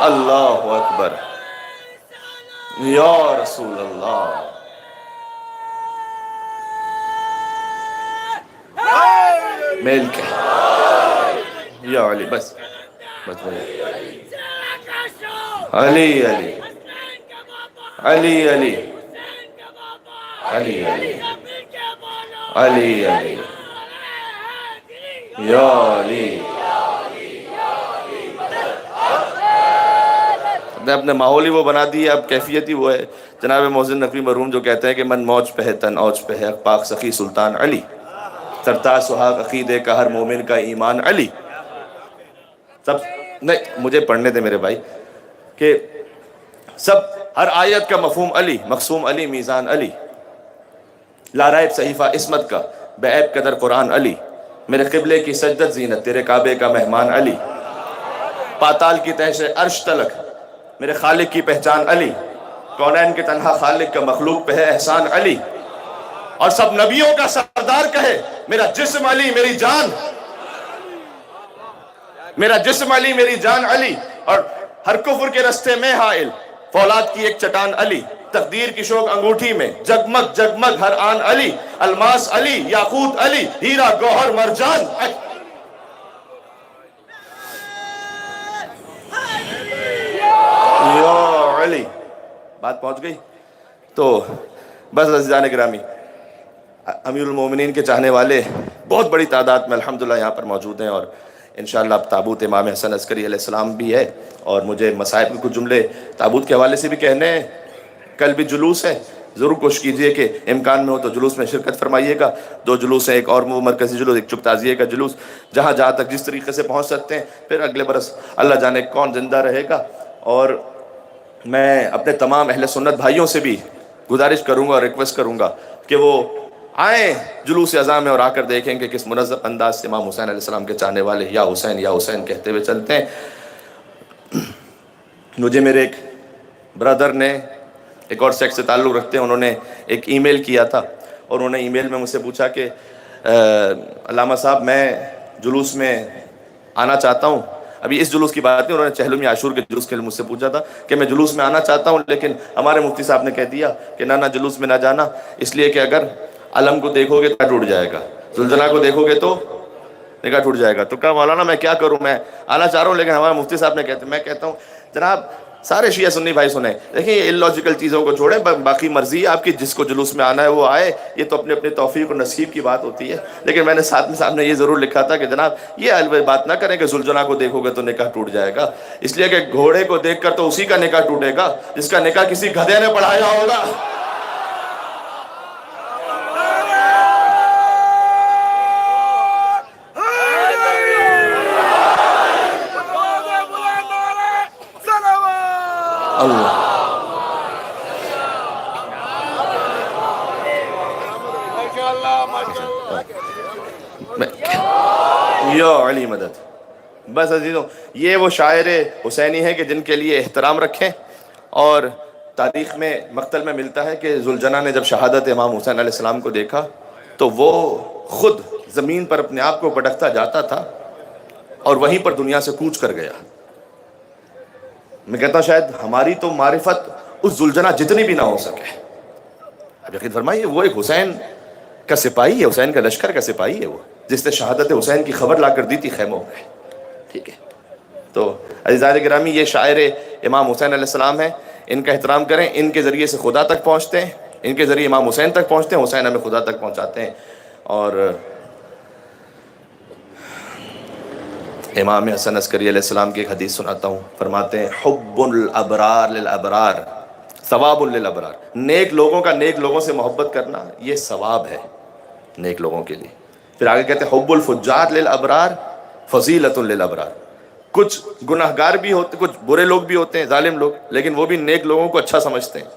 S1: اللہ اکبر یا رسول اللہ. مل کے یا علی، بس بس علی علی علی علی علی علی علی علی یا علی. اپنے ماحول ہی وہ بنا دی، اب کیفیت ہی وہ ہے. جناب محسن نقوی مرحوم جو کہتے ہیں کہ من موج پہ ہے تن اوج پہ ہے، پاک سخی سلطان علی، سرتاج سہاگ عقیدے کا ہر مومن کا ایمان علی. سب نہیں، مجھے پڑھنے دے میرے بھائی، کہ سب ہر آیت کا مفہوم علی، مقسوم علی، میزان علی، لا رائب صحیفہ عصمت کا، بے عیب قدر قرآن علی، میرے قبلے کی سجدت زینت، تیرے کعبے کا مہمان علی، پاتال کی تہ سے عرش تلک میرے خالق کی پہچان علی، کونین کے تنہا خالق کا مخلوق پہ ہے احسان علی، اور سب نبیوں کا سردار کہے میرا جسم علی میری جان، میرا جسم علی میری جان علی، اور ہر کفر کے رستے میں حائل، فولاد کی ایک چٹان علی، تقدیر کی شوق انگوٹھی میں جگمگ جگمگ ہر آن علی، الماس علی یاقوت علی ہیرا گوہر مرجان علی۔ یا علی، بات پہنچ گئی؟ تو بس عزیزان گرامی، امیر المومنین کے چاہنے والے بہت بڑی تعداد میں الحمدللہ یہاں پر موجود ہیں، اور انشاءاللہ اب تابوت امام حسن عسکری علیہ السلام بھی ہے، اور مجھے مصائب کے کچھ جملے تابوت کے حوالے سے بھی کہنے ہیں۔ کل بھی جلوس ہے، ضرور کوشش کیجئے کہ امکان میں ہو تو جلوس میں شرکت فرمائیے گا۔ 2 جلوس ہیں، ایک اور مرکزی جلوس، ایک چپ تعزیے کا جلوس، جہاں تک جس طریقے سے پہنچ سکتے ہیں، پھر اگلے برس اللہ جانے کون زندہ رہے گا۔ اور میں اپنے تمام اہل سنت بھائیوں سے بھی گزارش کروں گا اور ریکویسٹ کروں گا کہ وہ آئیں جلوس اعزام میں، اور آ کر دیکھیں کہ کس منظم انداز سے امام حسین علیہ السلام کے چاہنے والے یا حسین کہتے ہوئے چلتے ہیں۔ مجھے میرے ایک برادر نے، ایک اور سیکٹ سے تعلق رکھتے ہیں، انہوں نے ایک ای میل کیا تھا، اور انہوں نے ای میل میں مجھ سے پوچھا کہ علامہ صاحب میں جلوس میں آنا چاہتا ہوں۔ ابھی اس جلوس کی بات نہیں، انہوں نے چہلم عاشور کے جلوس کے لیے مجھ سے پوچھا تھا کہ میں جلوس میں آنا چاہتا ہوں، لیکن ہمارے مفتی صاحب نے کہہ دیا کہ نہ جلوس میں نہ جانا، اس لیے کہ اگر علم کو دیکھو گے تو ٹوٹ جائے گا، زلزلہ کو دیکھو گے تو نگاہ ٹوٹ جائے گا۔ تو کہا مولانا میں کیا کروں، میں آنا چاہ رہا ہوں لیکن ہمارے مفتی صاحب نے کہتے ہیں۔ میں کہتا ہوں جناب سارے شیعہ سنی بھائی سنیں، دیکھیں یہ illogical چیزوں کو چھوڑیں، باقی مرضی ہے آپ کی، جس کو جلوس میں آنا ہے وہ آئے، یہ تو اپنے اپنے توفیق و نصیب کی بات ہوتی ہے۔ لیکن میں نے سامنے یہ ضرور لکھا تھا کہ جناب یہ الوے بات نہ کریں کہ زلجنا کو دیکھو گے تو نکاح ٹوٹ جائے گا، اس لیے کہ گھوڑے کو دیکھ کر تو اسی کا نکاح ٹوٹے گا جس کا نکاح کسی گدھے نے پڑھایا ہوگا۔ اللہ یا علی مدد۔ بس عزیزوں، یہ وہ شاعر حسینی ہیں کہ جن کے لیے احترام رکھیں، اور تاریخ میں مقتل میں ملتا ہے کہ ذوالجناح نے جب شہادت امام حسین علیہ السلام کو دیکھا تو وہ خود زمین پر اپنے آپ کو پٹکتا جاتا تھا اور وہیں پر دنیا سے کوچ کر گیا۔ میں کہتا ہوں شاید ہماری تو معرفت اس ذوالجناح جتنی بھی نہ ہو سکے۔ اب یقین فرمائیے وہ ایک حسین کا سپاہی ہے، حسین کا لشکر کا سپاہی ہے، وہ جس نے شہادت حسین کی خبر لا کر دی تھی خیموں میں۔ ٹھیک ہے، تو عزیزان گرامی یہ شاعر امام حسین علیہ السلام ہیں، ان کا احترام کریں، ان کے ذریعے سے خدا تک پہنچتے ہیں، ان کے ذریعے امام حسین تک پہنچتے ہیں، حسین ہمیں خدا تک پہنچاتے ہیں۔ اور امام حسن عسکری علیہ السلام کی ایک حدیث سناتا ہوں، فرماتے ہیں حب الابرار للابرار ثواب للابرار، نیک لوگوں کا نیک لوگوں سے محبت کرنا یہ ثواب ہے نیک لوگوں کے لیے۔ پھر آگے کہتے ہیں حب الفجار للابرار فضیلت للابرار، کچھ گناہگار بھی ہوتے، کچھ برے لوگ بھی ہوتے ہیں، ظالم لوگ، لیکن وہ بھی نیک لوگوں کو اچھا سمجھتے ہیں۔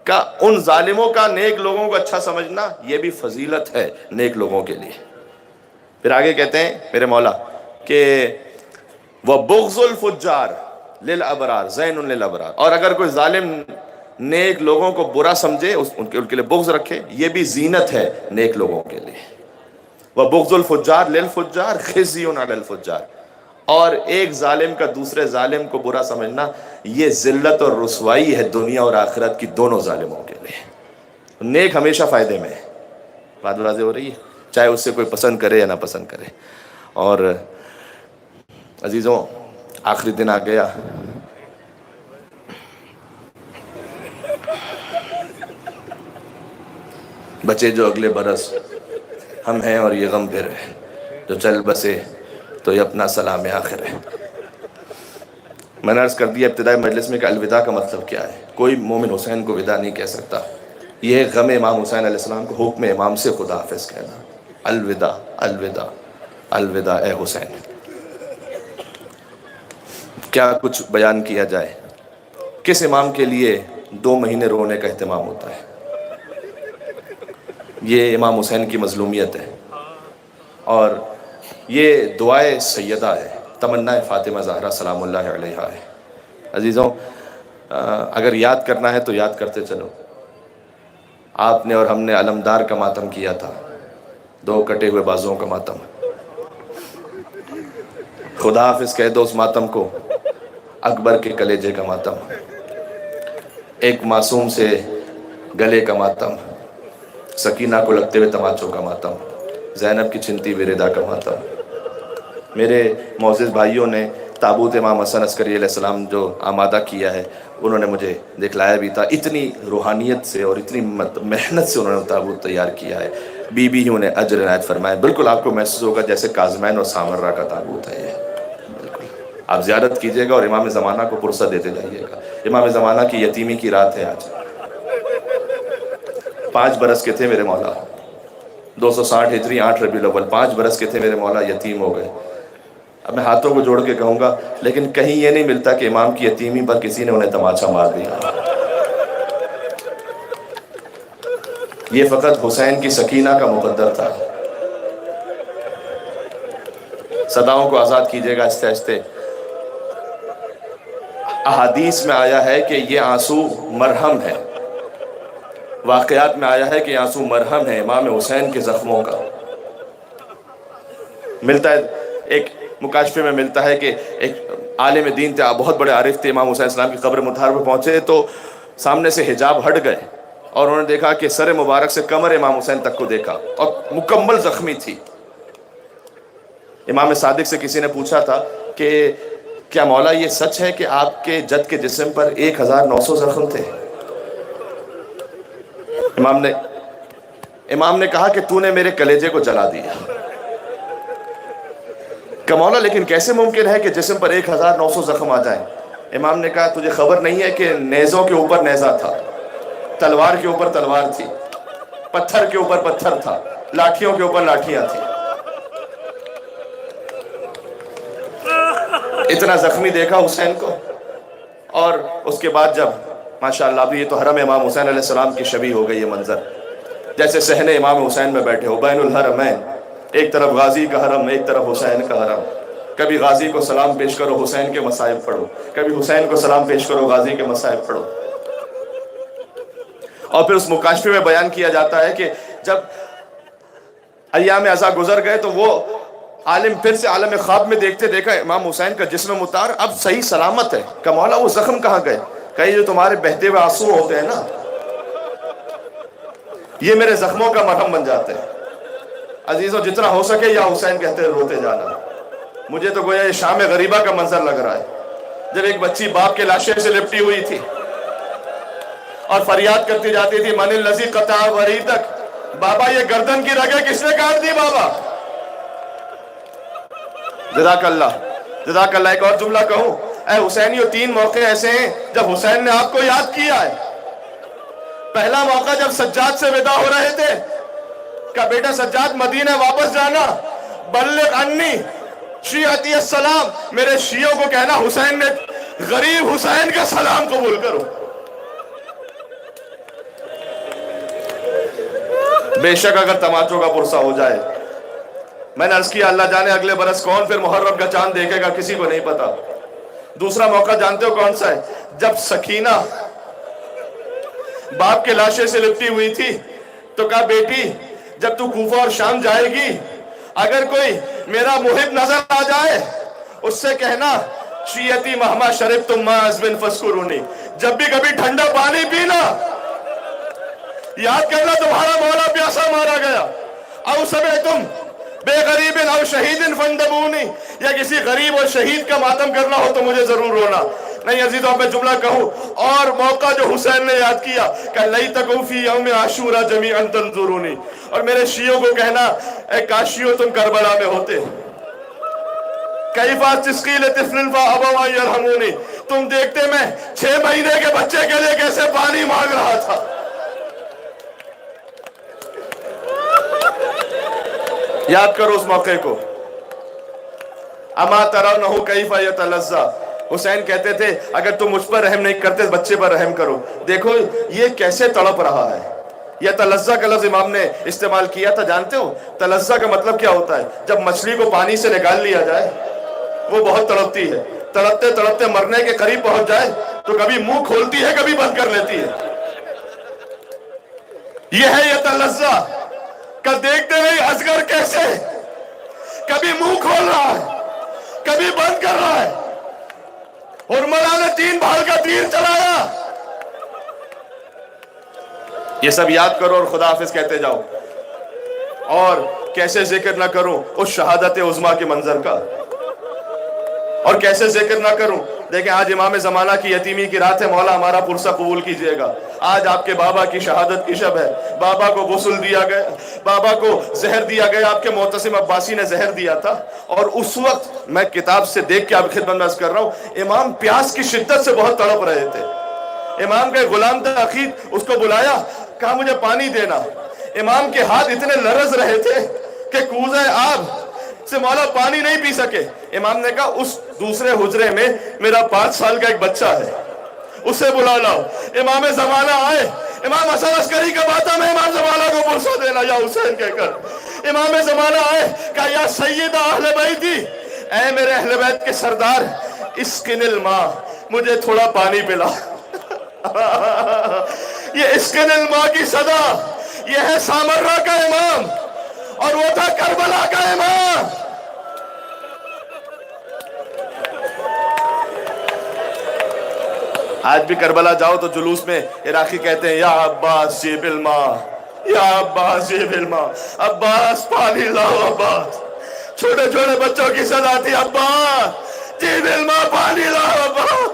S1: کہ ان ظالموں کا نیک لوگوں کو اچھا سمجھنا یہ بھی فضیلت ہے نیک لوگوں کے لیے۔ پھر آگے کہتے ہیں میرے مولا کہ وَبُغْضُ الْفُجَّارِ لِلْأَبْرَارِ زَيْنٌ لِلْأَبْرَارِ، اور اگر کوئی ظالم نیک لوگوں کو برا سمجھے، ان کے لیے بغض رکھے، یہ بھی زینت ہے نیک لوگوں کے لیے۔ وَبُغْضُ الْفُجَّارِ لِلْفُجَّارِ خِزْيٌ عَلَى الْفُجَّارِ، اور ایک ظالم کا دوسرے ظالم کو برا سمجھنا یہ ذلت اور رسوائی ہے دنیا اور آخرت کی دونوں ظالموں کے لیے۔ نیک ہمیشہ فائدے میں ہے، بات واضح ہو رہی ہے، چاہے اس سے کوئی پسند کرے یا نہ پسند کرے۔ اور عزیزوں آخری دن آ گیا، بچے جو اگلے برس ہم ہیں اور یہ غم پھر ہے، جو چل بسے تو یہ اپنا سلام آخر ہے۔ میں نے عرض کر دیا ابتدائی مجلس میں کہ الوداع کا مطلب کیا ہے، کوئی مومن حسین کو وداع نہیں کہہ سکتا، یہ غم امام حسین علیہ السلام کو حکم امام سے خدا حافظ کہنا، الوداع الوداع الوداع اے حسین۔ کیا کچھ بیان کیا جائے، کس امام کے لیے 2 مہینے رونے کا اہتمام ہوتا ہے؟ یہ امام حسین کی مظلومیت ہے، اور یہ دعائے سیدہ ہے، تمنا فاطمہ زہرا سلام اللہ علیہا ہے۔ عزیزوں، اگر یاد کرنا ہے تو یاد کرتے چلو۔ آپ نے اور ہم نے علمدار کا ماتم کیا تھا، 2 کٹے ہوئے بازوؤں کا ماتم۔ خدا حافظ کہہ دو اس ماتم کو، اکبر کے کلیجے کا ماتم، ایک معصوم سے گلے کا ماتم، سکینہ کو لگتے ہوئے تماچوں کا ماتم، زینب کی چھنتی ہوئی ردا کا ماتم۔ میرے معزز بھائیوں نے تابوت امام حسن عسکری علیہ السلام جو آمادہ کیا ہے، انہوں نے مجھے دکھلایا بھی تھا، اتنی روحانیت سے اور اتنی محنت سے انہوں نے تابوت تیار کیا ہے، بی بی ہی انہیں اجر عنایت فرمائے۔ بالکل آپ کو محسوس ہوگا جیسے کاظمین اور سامرہ کا تابوت ہے یہ۔ بالکل آپ زیارت کیجئے گا اور امام زمانہ کو پرسہ دیتے جائیے گا۔ امام زمانہ کی یتیمی کی رات ہے آج۔ 5 برس کے تھے میرے مولا، 260 ہجری 8 ربیع الاول، 5 برس کے تھے میرے مولا، یتیم ہو گئے۔ اب میں ہاتھوں کو جوڑ کے کہوں گا، لیکن کہیں یہ نہیں ملتا کہ امام کی یتیمی پر کسی نے انہیں تماچا مار دیا۔ یہ فقط حسین کی سکینہ کا مقدر تھا۔ صداؤں کو آزاد کیجئے گا آہستہ آہستہ۔ احادیث میں آیا ہے کہ یہ آنسو مرہم ہے، واقعات میں آیا ہے کہ یہ آنسو مرہم ہے امام حسین کے زخموں کا۔ ملتا ہے ایک مکاشفے میں ملتا ہے کہ ایک عالم دین تھے، بہت بڑے عارف تھے، امام حسین السلام کی قبر مطہر پہ پہنچے تو سامنے سے حجاب ہٹ گئے اور انہوں نے دیکھا کہ سر مبارک سے کمر امام حسین تک کو دیکھا اور مکمل زخمی تھی۔ امام صادق سے کسی نے پوچھا تھا کہ کیا مولا یہ سچ ہے کہ آپ کے جد کے جسم پر 1900 زخم تھے؟ امام نے کہا کہ تو نے میرے کلیجے کو جلا دیا۔ کہ مولا لیکن کیسے ممکن ہے کہ جسم پر 1900 زخم آ جائیں؟ امام نے کہا تجھے خبر نہیں ہے کہ نیزوں کے اوپر نیزہ تھا، تلوار کے اوپر تلوار تھی، پتھر کے اوپر پتھر تھا، لاٹھیوں کے اوپر لاٹھیاں تھیں۔ اتنا زخمی دیکھا حسین کو، اور اس کے بعد جب ماشاءاللہ ابھی یہ تو حرم امام حسین علیہ السلام کی شبیہ ہو گئی یہ منظر، جیسے صحن امام حسین میں بیٹھے ہو، بین الحرمین، ایک طرف غازی کا حرم، ایک طرف حسین کا حرم۔ کبھی غازی کو سلام پیش کرو، حسین کے مصائب پڑھو، کبھی حسین کو سلام پیش کرو، غازی کے مصائب پڑھو۔ اور پھر اس مکاشفے میں بیان کیا جاتا ہے کہ جب ایام عزا گزر گئے تو وہ عالم پھر سے عالم خواب میں دیکھتے دیکھا امام حسین کا جسم مطہر اب صحیح سلامت ہے۔ کہ مولا وہ زخم کہاں گئے؟ کہ جو تمہارے بہتے ہوئے آنسو ہوتے ہیں نا، یہ میرے زخموں کا مرہم بن جاتے ہیں۔ عزیزوں جتنا ہو سکے یا حسین کہتے روتے جانا۔ مجھے تو گویا یہ شام غریبہ کا منظر لگ رہا ہے، جب ایک بچی باپ کے لاشے سے لپٹی ہوئی تھی اور فریاد کرتی جاتی تھی من الذی قطع وریدک، بابا یہ گردن کی رگیں کس نے کاٹ دی بابا؟ جزاک اللہ، جزاک اللہ۔ ایک اور جملہ کہوں، اے حسینیو 3 موقع ایسے ہیں جب حسین نے آپ کو یاد کیا ہے۔ پہلا موقع جب سجاد سے ودا ہو رہے تھے، کہا بیٹا سجاد مدینہ واپس جانا، بلغ انی شیعتی السلام، میرے شیعوں کو کہنا حسین نے غریب حسین کا سلام قبول کرو۔ بے شک اگر تماچوں کا پرسہ ہو جائے، میں نے عرض کیا اللہ جانے اگلے برس کون پھر محرم کا چاند دیکھے گا، کسی کو نہیں پتا۔ دوسرا موقع جانتے ہو کون سا ہے؟ جب سکینہ باپ کے لاشے سے لپٹی ہوئی تھی تو کہا بیٹی جب تو کوفہ اور شام جائے گی، اگر کوئی میرا محب نظر آ جائے اس سے کہنا شیعتی مہما شربتم ماء عذب فاذکرونی، جب بھی کبھی ٹھنڈا پانی پینا یاد کرنا تمہارا مولا پیاسا مارا گیا۔ او سمعتم بے غریب او شہید فندبونی، یا کسی غریب اور شہید کا ماتم کرنا ہو تو مجھے ضرور رونا۔ نہیں عزیزوں میں جملہ کہوں، اور موقع جو حسین نے یاد کیا کہ لیتکم فی یوم عاشورا جمیعا تنظرونی، اور میرے شیعوں کو کہنا اے کاشیو تم کربلا میں ہوتے، کیفا تسقی لطفل فابوا یرحمونی، تم دیکھتے میں 6 مہینے کے بچے کے لیے کیسے پانی مانگ رہا تھا۔ یاد کرو اس موقع کو۔ اما ترونہ کیف یتلذی، حسین کہتے تھے اگر تم مجھ پر رحم نہیں کرتے بچے پر رحم کرو۔ دیکھو یہ کیسے تڑپ رہا ہے، یہ تلزہ کا لفظ امام نے استعمال کیا تھا. جانتے ہو تلزہ کا مطلب کیا ہوتا ہے؟ جب مچھلی کو پانی سے نکال لیا جائے وہ بہت تڑپتی ہے، تڑپتے تڑپتے مرنے کے قریب پہنچ جائے تو کبھی منہ کھولتی ہے کبھی بند کر لیتی ہے. یہ ہے یہ تلزہ کہ دیکھتے نہیں اصغر کیسے کبھی منہ کھول رہا ہے کبھی بند کر رہا ہے. حرملہ نے 3 بھال کا تیر چلایا. یہ سب یاد کرو اور خدا حافظ کہتے جاؤ. اور کیسے ذکر نہ کروں اس شہادت عظمیٰ کے منظر کا، اور کیسے ذکر نہ کروں. دیکھیں آج امام زمانہ کی یتیمی کی رات ہے، مولا ہمارا پرسہ قبول کیجئے گا. آج آپ کے بابا کی شہادت کی شب ہے. بابا کو غسل دیا گیا، بابا کو زہر دیا گیا. آپ کے معتصم عباسی نے زہر دیا تھا. اور اس وقت میں کتاب سے دیکھ کے آپ خدمت میں عرض کر رہا ہوں، امام پیاس کی شدت سے بہت تڑپ رہے تھے. امام کے غلام تھا عقید، اس کو بلایا، کہا مجھے پانی دینا. امام کے ہاتھ اتنے لرز رہے تھے کہ کوزہ آب سے مولا پانی نہیں پی سکے. امام نے کہا اس دوسرے حجرے میں میرا 5 سال کا ایک بچہ ہے، اسے بلا لاؤ. امام زمانہ آئے. امام حسن عسکری کا باتا میں امام زمانہ کو پرسہ دینا یا حسین کہہ کر. امام زمانہ آئے، کہا یا سید اہل بیتی، اے میرے اہل بیت کے سردار، اسقن الماء، مجھے تھوڑا پانی پلا. یہ اسقن الماء کی صدا، یہ ہے سامرہ کا امام اور وہ تھا کربلا کا امام. آج بھی کربلا جاؤ تو جلوس میں عراقی کہتے ہیں یا عباس جیب الماء، یا عباس جیب الماء، عباس پانی لاؤ عباس. چھوٹے چھوٹے بچوں کی صدا تھی، عباس جیب الماء، پانی لاؤ عباس.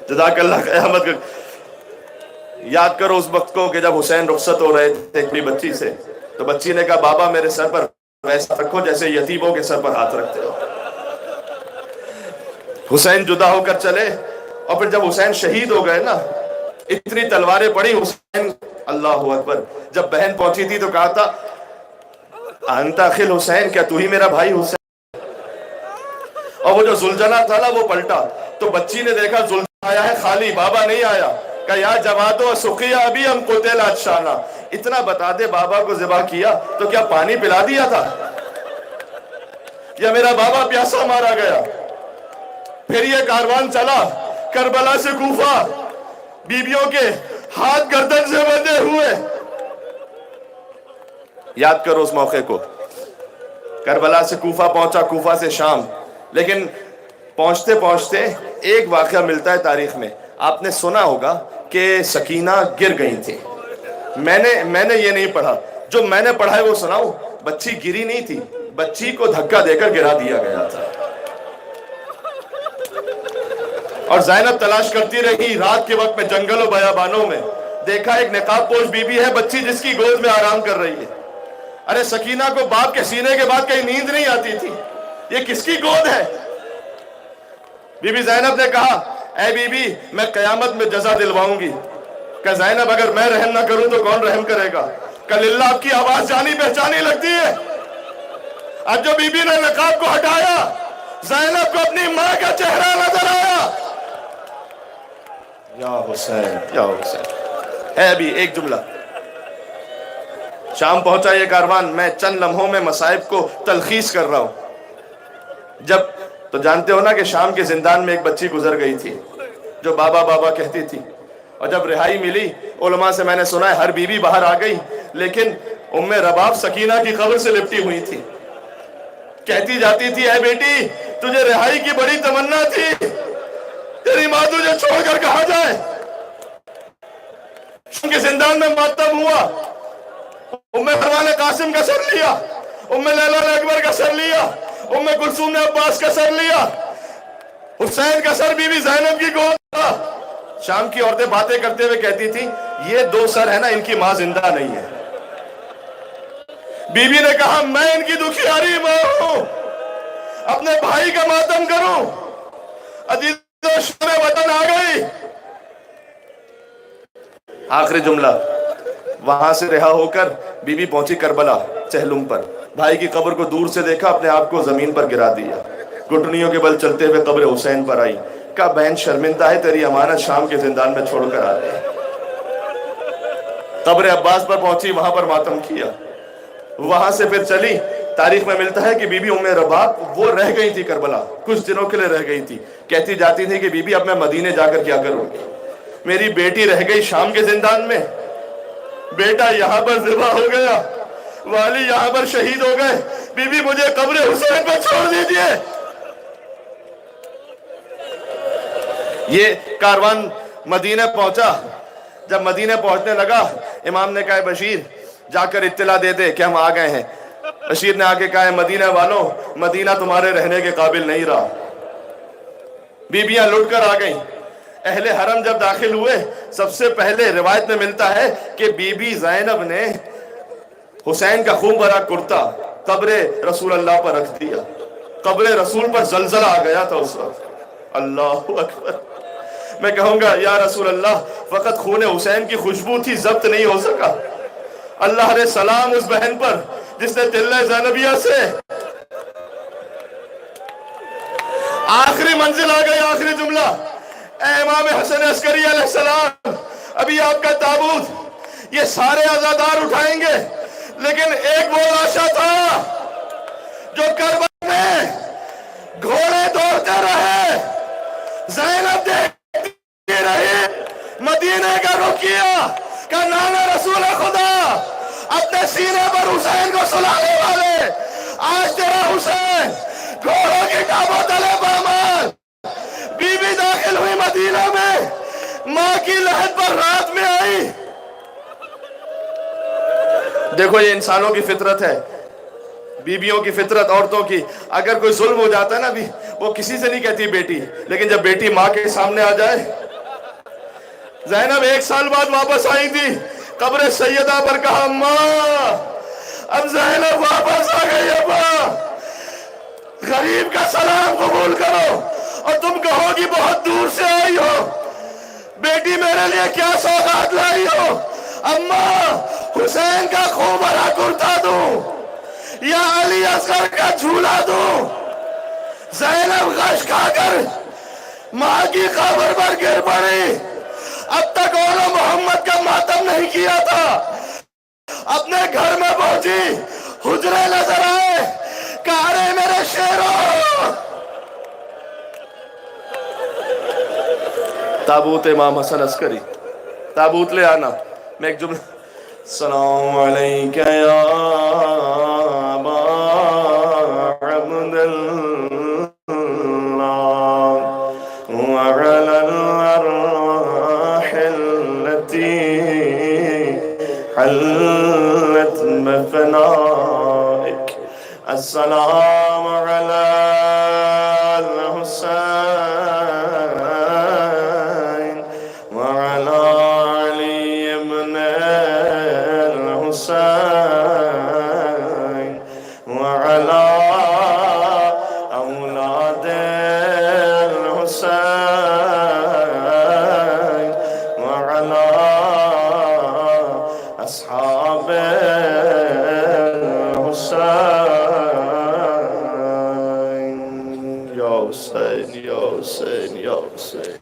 S1: جزاک اللہ قیامت. یاد کرو اس وقت کو کہ جب حسین رخصت ہو رہے تھے ایک بچی سے، تو بچی نے کہا بابا میرے سر پر ویسا رکھو جیسے یتیموں کے سر پر ہاتھ رکھتے ہو. حسین جدا ہو کر چلے. اور پھر جب حسین شہید ہو گئے نا، اتنی تلواریں پڑی. حسین اللہ اکبر، جب بہن پہنچی تھی تو کہا تھا انت اخل حسین، کیا تو ہی میرا بھائی حسین؟ اور وہ جو زلجنہ تھا نا وہ پلٹا تو بچی نے دیکھا زلجنہ آیا ہے خالی، بابا نہیں آیا. کہ یا جوادو سقیا ابھی ہم قتل اتشانہ، اتنا بتا دے بابا کو ذبح کیا تو کیا پانی پلا دیا تھا یا میرا بابا پیاسا مارا گیا؟ پھر یہ کاروان چلا کربلا سے کوفہ، بیویوں کے ہاتھ گردن سے بندھے ہوئے. یاد کرو اس موقع کو. کربلا سے کوفہ پہنچا، کوفہ سے شام. لیکن پہنچتے پہنچتے ایک واقعہ ملتا ہے تاریخ میں. آپ نے سنا ہوگا کہ سکینہ گر گئی تھی. میں نے یہ نہیں پڑھا، جو میں نے پڑھا ہے وہ سناؤں. بچی گری نہیں تھی، بچی کو دھکا دے کر گرا دیا گیا تھا. اور زینب تلاش کرتی رہی رات کے وقت میں جنگل و بیابانوں میں. دیکھا ایک نقاب پوش بی بی ہے، بچی جس کی گود میں آرام کر رہی ہے. ارے سکینہ کو باپ کے سینے کے بعد کہیں نیند نہیں آتی تھی، یہ کس کی گود ہے؟ بی بی زینب نے کہا اے بی بی میں قیامت میں جزا دلواؤں گی. کہ زینب اگر میں رحم نہ کروں تو کون رحم کرے گا؟ کہ للہ آپ کی آواز جانی پہچانی لگتی ہے. اب جو بی بی نے نقاب کو ہٹایا، زینب کو اپنی ماں کا چہرہ نظر آیا. یا حسین یا حسین. ہے ابھی ایک جملہ. شام پہنچا یہ کاروان. میں چند لمحوں میں مصائب کو تلخیص کر رہا ہوں. جب تو جانتے ہو نا کہ شام کے زندان میں ایک بچی گزر گئی تھی جو بابا بابا کہتی تھی. اور جب رہائی ملی، علماء سے میں نے سنا ہے ہر بیوی باہر آ گئی، لیکن ام رباب سکینہ کی قبر سے لپٹی ہوئی تھی. کہتی جاتی تھی اے بیٹی تجھے رہائی کی بڑی تمنا تھی، تیری ماں تجھے چھوڑ کر کہاں جائے. شام کے زندان میں ماتم ہوا. ام فروہ نے قاسم کا سر لیا، ام لیلہ نے اکبر کا سر لیا، ام کلثوم نے عباس کا سر لیا، حسین کا سر بی بی زینب کی گود تھا. شام کی عورتیں باتیں کرتے ہوئے کہتی تھی یہ 2 سر ہے نا ان کی ماں زندہ نہیں ہے. بی بی نے کہا میں ان کی دکھیاری ماں ہوں، اپنے بھائی کا ماتم کروں. عزیز و شور وطن آ گئی. آخری جملہ. وہاں سے رہا ہو کر بی بی پہنچی کربلا چہلم پر. بھائی کی قبر کو دور سے دیکھا، اپنے آپ کو زمین پر گرا دیا. گھٹنیوں کے بل چلتے ہوئے قبر حسین پر آئی. کہا بہن شرمندہ ہے، تیری امانت شام کے زندان میں چھوڑ کر آ گئی۔ قبر عباس پر پہنچی، وہاں پر ماتم کیا، وہاں سے پھر چلی۔ تاریخ میں ملتا ہے کہ بی بی ام رباب وہ رہ گئی تھی کربلا، کچھ دنوں کے لیے رہ گئی تھی، کہتی جاتی تھی کہ بی بی اب میں مدینے جا کر کیا کروں گی، میری بیٹی رہ گئی شام کے زندان میں، بیٹا یہاں پر ذبح ہو گیا، والی یہاں پر شہید ہو گئے، بی بی مجھے قبر حسین پر چھوڑ دیجئے۔ یہ کاروان مدینہ پہنچا، جب مدینہ پہنچنے لگا امام نے کہا بشیر جا کر اطلاع دے دے کہ ہم آ گئے ہیں۔ بشیر نے آ کے کہا مدینہ والوں، مدینہ تمہارے رہنے کے قابل نہیں رہا۔ بیبیاں لٹ کر آ گئیں۔ اہل حرم جب داخل ہوئے، سب سے پہلے روایت میں ملتا ہے کہ بی بی زینب نے حسین کا خون بھرا کرتا قبر رسول اللہ پر رکھ دیا۔ قبر رسول پر زلزلہ آ گیا تھا اس وقت۔ اللہ اکبر۔ میں کہوں گا یا رسول اللہ، فقط خون حسین کی خوشبو تھی، ضبط نہیں ہو سکا۔ اللہ نے سلام اس بہن پر جس نے تلہ زینبیہ سے آخری منزل آ گئی، آخری جملہ، اے امام حسن عسکری علیہ السلام، ابھی آپ کا تابوت یہ سارے عزادار اٹھائیں گے، لیکن ایک وہ لاشا تھا جو کربلا میں گھوڑے دوڑتے رہے، زینب دیکھتی رہی، مدینے کا رخ کیا کہ نانا رسول خدا اپنے سینے پر حسین کو سلانے والے، آج تیرا حسین گھوڑوں کی ٹابوں تلے پامال۔ بی بی داخل ہوئی مدینہ میں، ماں کی لحد پر رات میں آئی۔ دیکھو یہ انسانوں کی فطرت ہے، بیویوں کی فطرت، عورتوں کی۔ اگر کوئی ظلم ہو جاتا ہے نا بھی، وہ کسی سے نہیں کہتی بیٹی، لیکن جب بیٹی ماں کے سامنے آ جائے۔ زینب 1 سال بعد واپس آئی تھی، قبر سیدہ پر کہا ماں اب زینب واپس آ گئی، ابا غریب کا سلام قبول کرو، اور تم کہو گی بہت دور سے آئی ہو، بیٹی میرے لیے کیا سوغات لائی ہو؟ اماں حسین کا خون بھرا کرتا دوں یا علی اصغر کا جھولا دوں؟ زینب غش کھا کر ماں کی قبر پر گر پڑی۔ اب تک انہوں محمد کا ماتم نہیں کیا تھا، اپنے گھر میں پہنچی، حجرے نظر آئے، کہا رے میرے شیروں، تابوت امام حسن عسکری، تابوت لے آنا۔ میں ایک جملہ، السلام علیکہ یا ابا عبداللہ وعلی الارواح التي حلت بفنائك، السلام علی الحسین وعلی علی ابن الحسین وعلی اولاد الحسین وعلی اصحاب الحسین، یا حسین یا حسین یا حسین۔